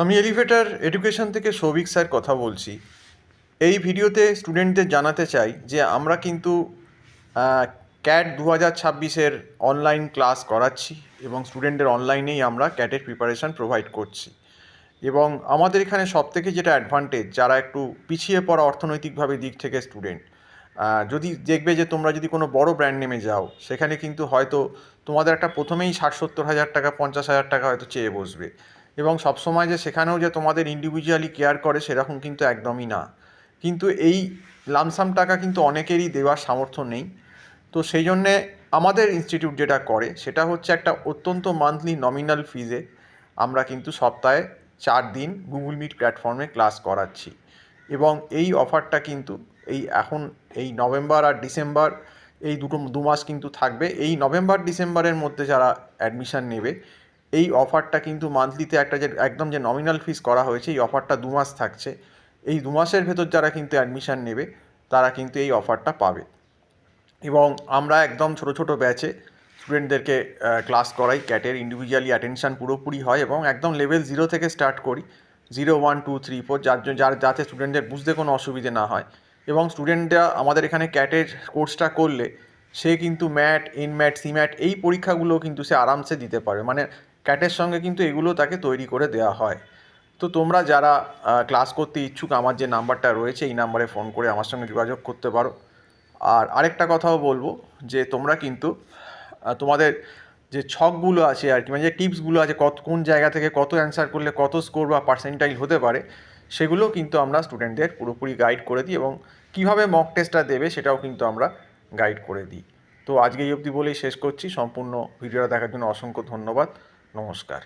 আমি elevator education থেকে Souvik sir কথা বলছি। এই ভিডিওতে স্টুডেন্টদের জানাতে চাই যে আমরা কিন্তু ক্যাট 2026-এর অনলাইন ক্লাস করাচ্ছি এবং স্টুডেন্টদের অনলাইনেই আমরা ক্যাটের প্রিপারেশান প্রোভাইড করছি। এবং আমাদের এখানে সবথেকে যেটা অ্যাডভান্টেজ, যারা একটু পিছিয়ে পড়া অর্থনৈতিকভাবে দিক থেকে স্টুডেন্ট, যদি দেখবে যে তোমরা যদি কোনো বড় ব্র্যান্ড নেমে যাও, সেখানে কিন্তু হয়তো তোমাদের একটা প্রথমেই 60-70 হাজার টাকা 50,000 টাকা হয়তো চেয়ে বসবে, এবং সবসময় যে সেখানেও যে তোমাদের ইন্ডিভিজুয়ালি কেয়ার করে সেরকম কিন্তু একদমই না। কিন্তু এই লামসাম টাকা কিন্তু অনেকেরই দেওয়ার সামর্থ্য নেই। তো সেই জন্যে আমাদের ইনস্টিটিউট যেটা করে সেটা হচ্ছে একটা অত্যন্ত মান্থলি নমিনাল ফিজে আমরা কিন্তু সপ্তাহে 4 দিন গুগল মিট প্ল্যাটফর্মে ক্লাস করাচ্ছি। এবং এই অফারটা কিন্তু এখন এই নভেম্বর আর ডিসেম্বর এই দু মাস কিন্তু থাকবে। এই নভেম্বর ডিসেম্বরের মধ্যে যারা অ্যাডমিশান নেবে, এই অফারটা কিন্তু মান্থলিতে একটা যে একদম যে নমিনাল ফিস করা হয়েছে, এই অফারটা 2 মাস থাকছে। এই 2 মাসের ভেতর যারা কিন্তু অ্যাডমিশান নেবে তারা কিন্তু এই অফারটা পাবে। এবং আমরা একদম ছোট ছোট ব্যাচে স্টুডেন্টদেরকে ক্লাস করাই। ক্যাটের ইন্ডিভিজুয়ালি অ্যাটেনশান পুরোপুরি হয় এবং একদম লেভেল 0 থেকে স্টার্ট করি, 0, 1, 2, 3, 4, যাতে স্টুডেন্টদের বুঝতে কোনো অসুবিধে না হয়। এবং স্টুডেন্টরা আমাদের এখানে ক্যাটের কোর্সটা করলে সে কিন্তু ম্যাট, এনম্যাট, সিম্যাট এই পরীক্ষাগুলো কিন্তু সে আরামসে দিতে পারে। মানে ক্যাটের সঙ্গে কিন্তু এগুলো তাকে তৈরি করে দেওয়া হয়। তো তোমরা যারা ক্লাস করতে ইচ্ছুক, আমার যে নাম্বারটা রয়েছে এই নাম্বারে ফোন করে আমার সঙ্গে যোগাযোগ করতে পারো। আর আরেকটা কথাও বলবো যে তোমরা কিন্তু তোমাদের যে ছকগুলো আছে আর কি, মানে যে টিপসগুলো আছে, কোন জায়গা থেকে কত অ্যান্সার করলে কত স্কোর বা পার্সেন্টাইল হতে পারে, সেগুলো কিন্তু আমরা স্টুডেন্টদের পুরোপুরি গাইড করে দিই। এবং কীভাবে মক টেস্টটা দেবে সেটাও কিন্তু আমরা গাইড করে দিই। তো আজকে এই অবধি বলেই শেষ করছি। সম্পূর্ণ ভিডিওটা দেখার জন্য অসংখ্য ধন্যবাদ। নমস্কার।